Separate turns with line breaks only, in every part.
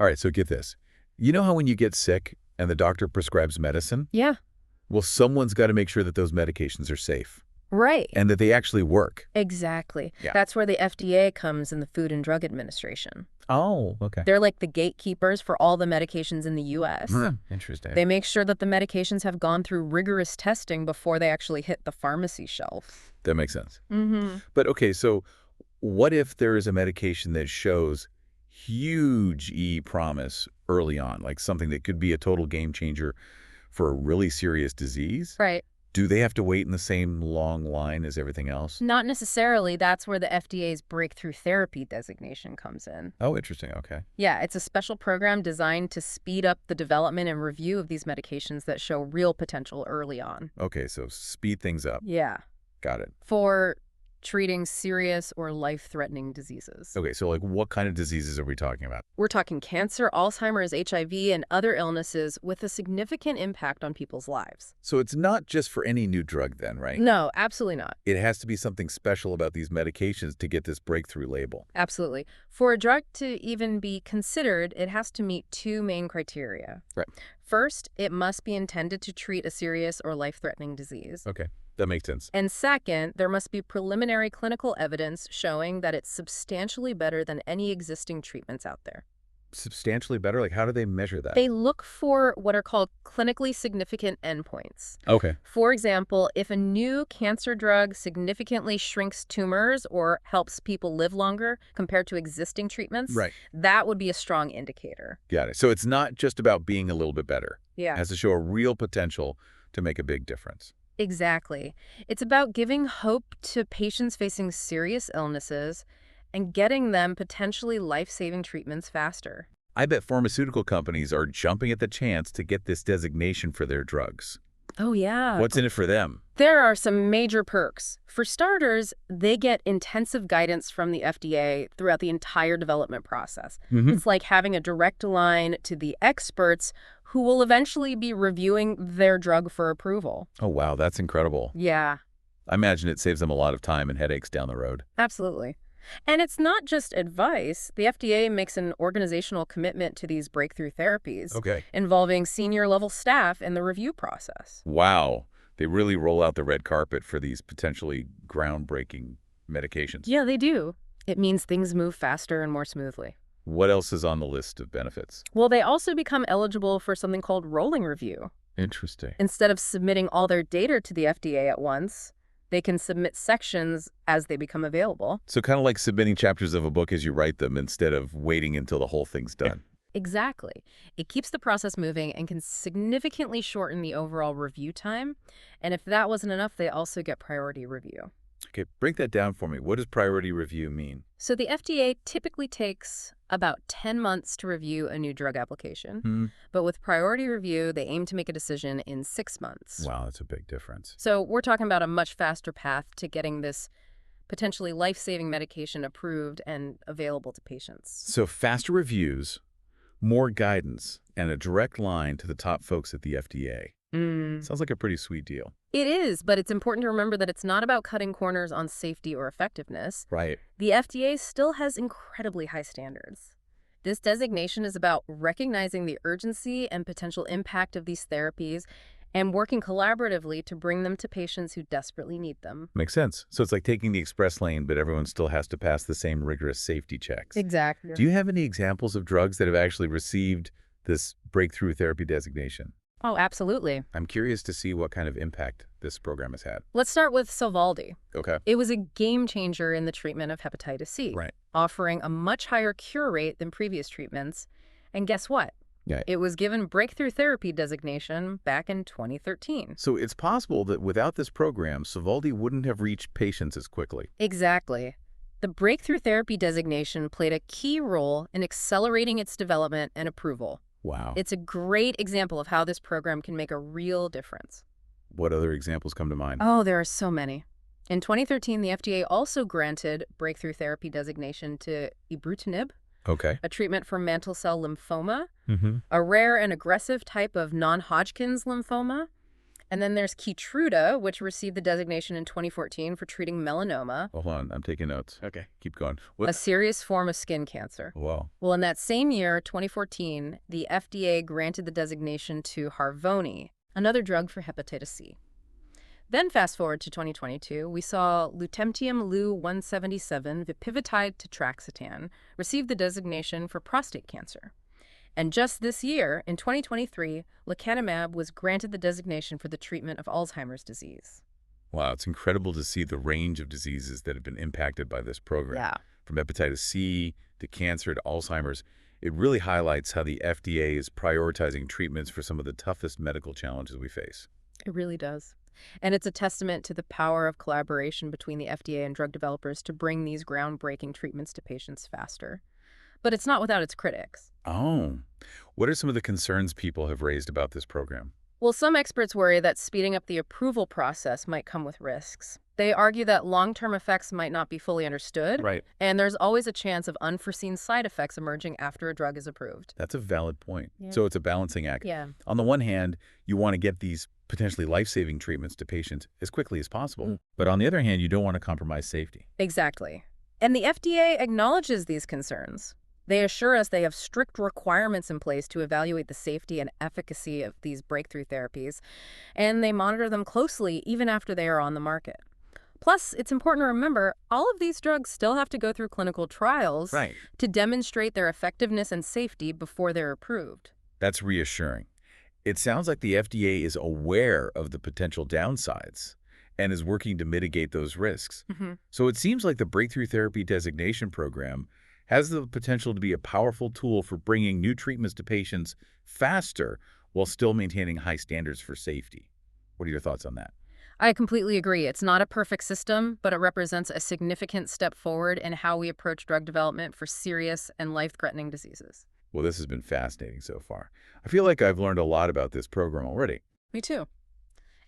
All right, so get this. You know how when you get sick and the doctor prescribes medicine?
Yeah.
Well, someone's got to make sure that those medications are safe
Right.
and that they actually work.
Exactly.
Yeah.
That's where the FDA comes in the Food and Drug Administration.
Oh, okay.
They're like the gatekeepers for all the medications in the U.S.
Interesting.
They make sure that the medications have gone through rigorous testing before they actually hit the pharmacy shelf.
That makes sense.
Mm-hmm.
But okay, so what if there is a medication that shows huge promise early on, like something that could be a total game changer for a really serious disease?
Right.
Do they have to wait in the same long line as everything else?
Not necessarily. That's where the FDA's Breakthrough Therapy Designation comes in.
Oh, interesting. Okay.
Yeah, it's a special program designed to speed up the development and review of these medications that show real potential early on.
Okay, so speed things up.
Yeah.
Got it.
For treating serious or life-threatening diseases.
Okay, so like what kind of diseases are we talking about?
We're talking cancer, Alzheimer's, HIV, and other illnesses with a significant impact on people's lives.
So it's not just for any new drug then, right?
No, absolutely not.
It has to be something special about these medications to get this breakthrough label.
Absolutely. For a drug to even be considered, it has to meet two main criteria.
Right.
First, it must be intended to treat a serious or life-threatening disease.
Okay, that makes sense.
And second, there must be preliminary clinical evidence showing that it's substantially better than any existing treatments out there.
Substantially better? Like how do they measure that?
They look for what are called clinically significant endpoints.
Okay.
For example, if a new cancer drug significantly shrinks tumors or helps people live longer compared to existing treatments,
Right.
that would be a strong indicator.
Got it. So it's not just about being a little bit better.
Yeah.
It has to show a real potential to make a big difference.
Exactly. It's about giving hope to patients facing serious illnesses and getting them potentially life-saving treatments faster.
I bet pharmaceutical companies are jumping at the chance to get this designation for their drugs.
Oh, yeah.
What's in it for them?
There are some major perks. For starters, they get intensive guidance from the FDA throughout the entire development process. It's like having a direct line to the experts who will eventually be reviewing their drug for approval.
Oh, wow, that's incredible.
Yeah,
I imagine it saves them a lot of time and headaches down the road.
absolutely. And it's not just advice. The FDA makes an organizational commitment to these breakthrough therapies,
Okay.
involving senior-level staff in the review process.
Wow. They really roll out the red carpet for these potentially groundbreaking medications.
Yeah, they do. It means things move faster and more smoothly.
What else is on the list of benefits?
Well, they also become eligible for something called rolling review.
Interesting.
Instead of submitting all their data to the FDA at once, they can submit sections as they become available.
So kind of like submitting chapters of a book as you write them instead of waiting until the whole thing's done.
Exactly. It keeps the process moving and can significantly shorten the overall review time. And if that wasn't enough, they also get priority review.
Okay, break that down for me. What does priority review mean?
So the FDA typically takes about 10 months to review a new drug application. But with priority review, they aim to make a decision in 6 months.
Wow, that's a big difference.
So we're talking about a much faster path to getting this potentially life-saving medication approved and available to patients.
So faster reviews, more guidance, and a direct line to the top folks at the FDA. Sounds like a pretty sweet deal.
It is, but it's important to remember that it's not about cutting corners on safety or effectiveness.
Right.
The FDA still has incredibly high standards. This designation is about recognizing the urgency and potential impact of these therapies and working collaboratively to bring them to patients who desperately need them.
Makes sense. So it's like taking the express lane, but everyone still has to pass the same rigorous safety checks.
Exactly.
Do you have any examples of drugs that have actually received this breakthrough therapy designation?
Oh, absolutely.
I'm curious to see what kind of impact this program has had.
Let's start with Sovaldi.
Okay.
It was a game changer in the treatment of hepatitis C,
Right.
offering a much higher cure rate than previous treatments. And guess what?
Yeah.
It was given Breakthrough Therapy Designation back in 2013.
So it's possible that without this program, Sovaldi wouldn't have reached patients as quickly.
Exactly. The Breakthrough Therapy Designation played a key role in accelerating its development and approval.
Wow.
It's a great example of how this program can make a real difference.
What other examples come to mind?
Oh, there are so many. In 2013, the FDA also granted Breakthrough Therapy Designation to ibrutinib,
Okay.
a treatment for mantle cell lymphoma,
Mm-hmm.
a rare and aggressive type of non-Hodgkin's lymphoma. And then there's Keytruda, which received the designation in 2014 for treating melanoma,
Hold on, I'm taking notes. Okay, keep going.
a
What?
serious form of skin cancer.
Wow.
Well, in that same year, 2014, the FDA granted the designation to Harvoni, another drug for hepatitis C. Then fast forward to 2022, we saw lutetium Lu-177 vipivitide tetraxetan receive the designation for prostate cancer. And just this year, in 2023, lecanemab was granted the designation for the treatment of Alzheimer's disease.
Wow, it's incredible to see the range of diseases that have been impacted by this program.
Yeah,
From hepatitis C to cancer to Alzheimer's, it really highlights how the FDA is prioritizing treatments for some of the toughest medical challenges we face.
it really does. And it's a testament to the power of collaboration between the FDA and drug developers to bring these groundbreaking treatments to patients faster. But it's not without its critics.
Oh, what are some of the concerns people have raised about this program?
Well, some experts worry that speeding up the approval process might come with risks. They argue that long-term effects might not be fully understood,
Right.
and there's always a chance of unforeseen side effects emerging after a drug is approved.
That's a valid point.
Yeah.
So it's a balancing act.
Yeah.
On the one hand, you want to get these potentially life-saving treatments to patients as quickly as possible.
Mm.
But on the other hand, you don't want to compromise safety.
Exactly. And the FDA acknowledges these concerns. They assure us they have strict requirements in place to evaluate the safety and efficacy of these breakthrough therapies, and they monitor them closely even after they are on the market. Plus, it's important to remember, all of these drugs still have to go through clinical trials
Right.
to demonstrate their effectiveness and safety before they're approved.
That's reassuring. It sounds like the FDA is aware of the potential downsides and is working to mitigate those risks. So it seems like the Breakthrough Therapy Designation Program has the potential to be a powerful tool for bringing new treatments to patients faster while still maintaining high standards for safety. What are your thoughts on that?
I completely agree. It's not a perfect system, but it represents a significant step forward in how we approach drug development for serious and life-threatening diseases.
Well, this has been fascinating so far. I feel like I've learned a lot about this program already.
Me too.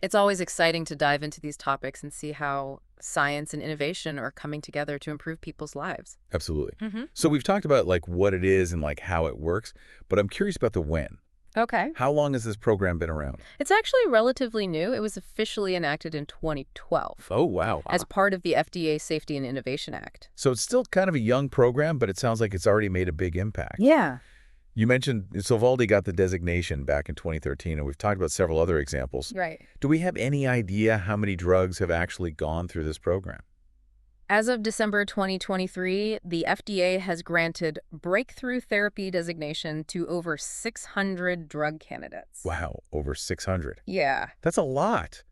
It's always exciting to dive into these topics and see how science and innovation are coming together to improve people's lives.
Absolutely.
Mm-hmm.
So we've talked about like what it is and like how it works, but I'm curious about the when.
Okay.
How long has this program been around?
It's actually relatively new. It was officially enacted in 2012
Oh, wow.
as part of the FDA Safety and Innovation Act.
So it's still kind of a young program, but it sounds like it's already made a big impact.
Yeah.
You mentioned Sovaldi got the designation back in 2013, and we've talked about several other examples.
Right.
Do we have any idea how many drugs have actually gone through this program?
As of December 2023, the FDA has granted Breakthrough Therapy Designation to over 600 drug candidates.
Wow, over 600.
Yeah.
That's a lot.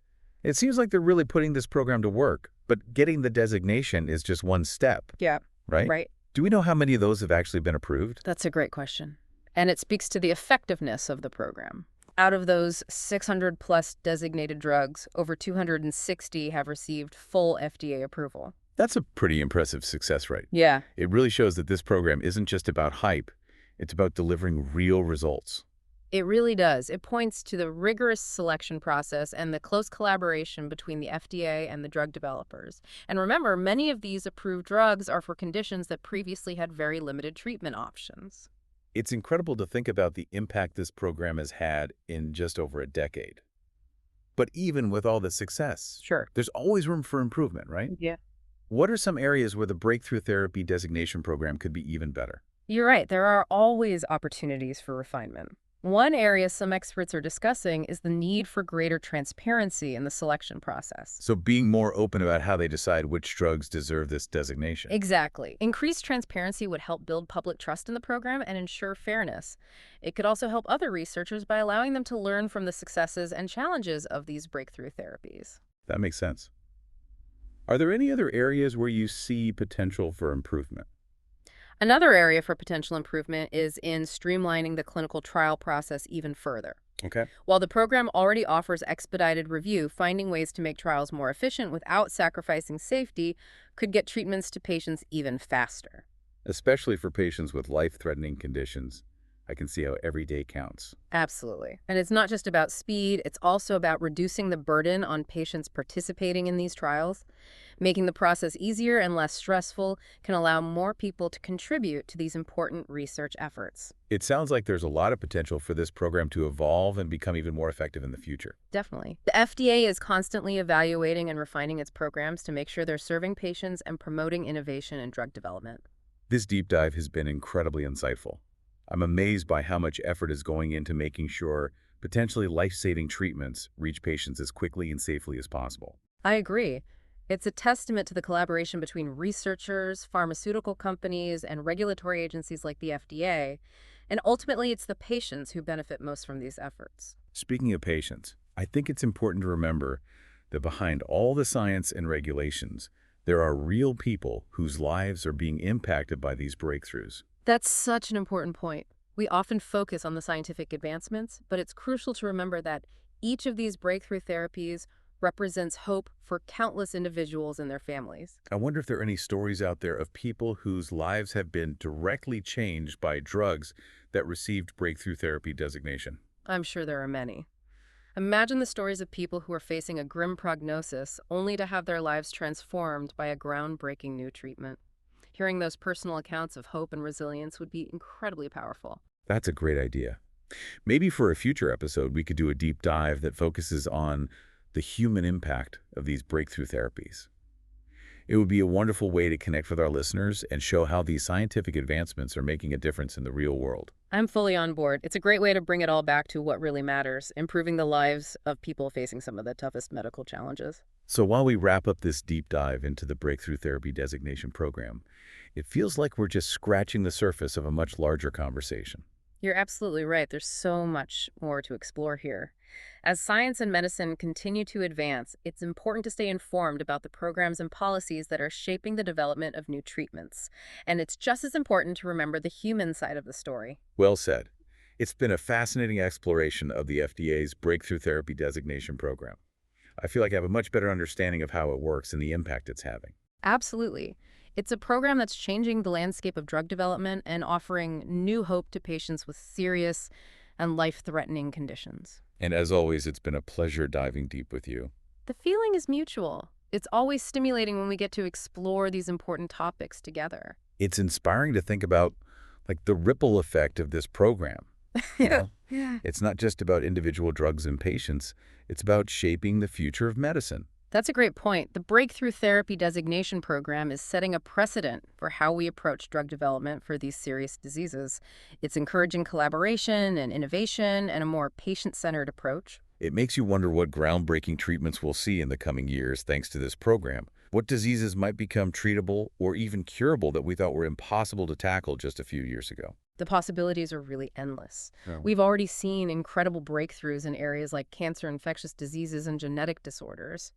It seems like they're really putting this program to work, but getting the designation is just one step,
Yeah.
right?
Right.
Do we know how many of those have actually been approved?
That's a great question. And it speaks to the effectiveness of the program. Out of those 600 plus designated drugs, over 260 have received full FDA approval.
That's a pretty impressive success rate.
Yeah.
It really shows that this program isn't just about hype, it's about delivering real results.
It really does. It points to the rigorous selection process and the close collaboration between the FDA and the drug developers. And remember, many of these approved drugs are for conditions that previously had very limited treatment options.
It's incredible to think about the impact this program has had in just over a decade. But even with all the success,
Sure.
there's always room for improvement, right?
Yeah.
What are some areas where the Breakthrough Therapy Designation Program could be even better?
You're right. There are always opportunities for refinement. One area some experts are discussing is the need for greater transparency in the selection process.
So being more open about how they decide which drugs deserve this designation.
Exactly. Increased transparency would help build public trust in the program and ensure fairness. It could also help other researchers by allowing them to learn from the successes and challenges of these breakthrough therapies.
That makes sense. Are there any other areas where you see potential for improvement?
Another area for potential improvement is in streamlining the clinical trial process even further.
Okay.
While the program already offers expedited review, finding ways to make trials more efficient without sacrificing safety could get treatments to patients even faster.
Especially for patients with life-threatening conditions. I can see how every day counts.
Absolutely. And it's not just about speed, it's also about reducing the burden on patients participating in these trials. Making the process easier and less stressful can allow more people to contribute to these important research efforts.
It sounds like there's a lot of potential for this program to evolve and become even more effective in the future.
Definitely. The FDA is constantly evaluating and refining its programs to make sure they're serving patients and promoting innovation in drug development.
This deep dive has been incredibly insightful. I'm amazed by how much effort is going into making sure potentially life-saving treatments reach patients as quickly and safely as possible.
I agree. It's a testament to the collaboration between researchers, pharmaceutical companies, and regulatory agencies like the FDA, and ultimately it's the patients who benefit most from these efforts.
Speaking of patients, I think it's important to remember that behind all the science and regulations, there are real people whose lives are being impacted by these breakthroughs.
That's such an important point. We often focus on the scientific advancements, but it's crucial to remember that each of these breakthrough therapies represents hope for countless individuals and their families.
I wonder if there are any stories out there of people whose lives have been directly changed by drugs that received breakthrough therapy designation.
I'm sure there are many. Imagine the stories of people who are facing a grim prognosis only to have their lives transformed by a groundbreaking new treatment. Hearing those personal accounts of hope and resilience would be incredibly powerful.
That's a great idea. Maybe for a future episode, we could do a deep dive that focuses on the human impact of these breakthrough therapies. It would be a wonderful way to connect with our listeners and show how these scientific advancements are making a difference in the real world.
I'm fully on board. It's a great way to bring it all back to what really matters, improving the lives of people facing some of the toughest medical challenges.
So while we wrap up this deep dive into the Breakthrough Therapy Designation Program, it feels like we're just scratching the surface of a much larger conversation.
You're absolutely right. There's so much more to explore here. As science and medicine continue to advance, it's important to stay informed about the programs and policies that are shaping the development of new treatments. And it's just as important to remember the human side of the story.
Well said. It's been a fascinating exploration of the FDA's Breakthrough Therapy Designation Program. I feel like I have a much better understanding of how it works and the impact it's having.
Absolutely. It's a program that's changing the landscape of drug development and offering new hope to patients with serious and life-threatening conditions.
And as always, it's been a pleasure diving deep with you.
The feeling is mutual. It's always stimulating when we get to explore these important topics together.
It's inspiring to think about the ripple effect of this program. You know?
Yeah.
It's not just about individual drugs and patients. It's about shaping the future of medicine.
That's a great point. The Breakthrough Therapy Designation Program is setting a precedent for how we approach drug development for these serious diseases. It's encouraging collaboration and innovation and a more patient-centered approach.
It makes you wonder what groundbreaking treatments we'll see in the coming years thanks to this program. What diseases might become treatable or even curable that we thought were impossible to tackle just a few years ago.
The possibilities are really endless.
Yeah.
We've already seen incredible breakthroughs in areas like cancer, infectious diseases, and genetic disorders.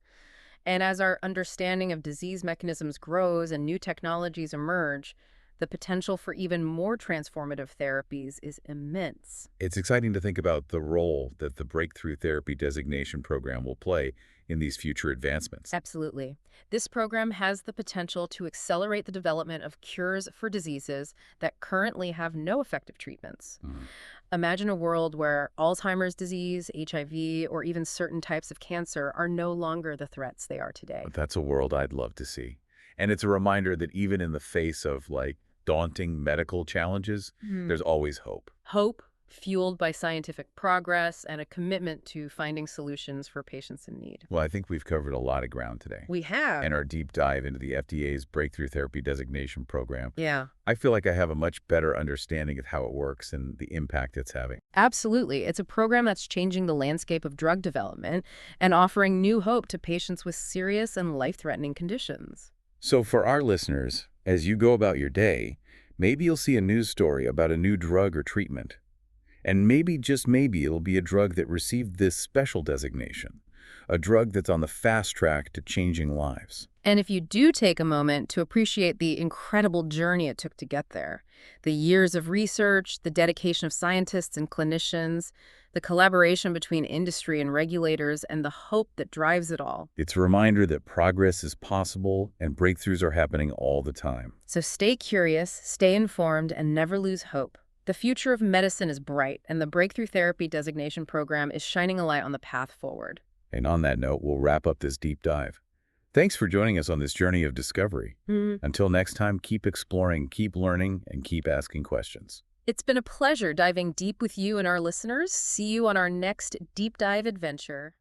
And as our understanding of disease mechanisms grows and new technologies emerge, the potential for even more transformative therapies is immense.
It's exciting to think about the role that the Breakthrough Therapy Designation Program will play in these future advancements.
Absolutely. This program has the potential to accelerate the development of cures for diseases that currently have no effective treatments.
Mhm.
Imagine a world where Alzheimer's disease, HIV, or even certain types of cancer are no longer the threats they are today.
That's a world I'd love to see. And it's a reminder that even in the face of daunting medical challenges, there's always hope.
Hope, fueled by scientific progress and a commitment to finding solutions for patients in need.
Well, I think we've covered a lot of ground today.
We have.
And our deep dive into the FDA's Breakthrough Therapy Designation Program,
Yeah.
I feel like I have a much better understanding of how it works and the impact it's having.
Absolutely. It's a program that's changing the landscape of drug development and offering new hope to patients with serious and life-threatening conditions.
So for our listeners, as you go about your day, maybe you'll see a news story about a new drug or treatment. And maybe, just maybe, it'll be a drug that received this special designation, a drug that's on the fast track to changing lives.
And if you do take a moment to appreciate the incredible journey it took to get there, the years of research, the dedication of scientists and clinicians, the collaboration between industry and regulators, and the hope that drives it all.
It's a reminder that progress is possible and breakthroughs are happening all the time.
So stay curious, stay informed, and never lose hope. The future of medicine is bright, and the Breakthrough Therapy Designation Program is shining a light on the path forward.
And on that note, we'll wrap up this deep dive. Thanks for joining us on this journey of discovery. Until next time, keep exploring, keep learning, and keep asking questions.
It's been a pleasure diving deep with you and our listeners. See you on our next deep dive adventure.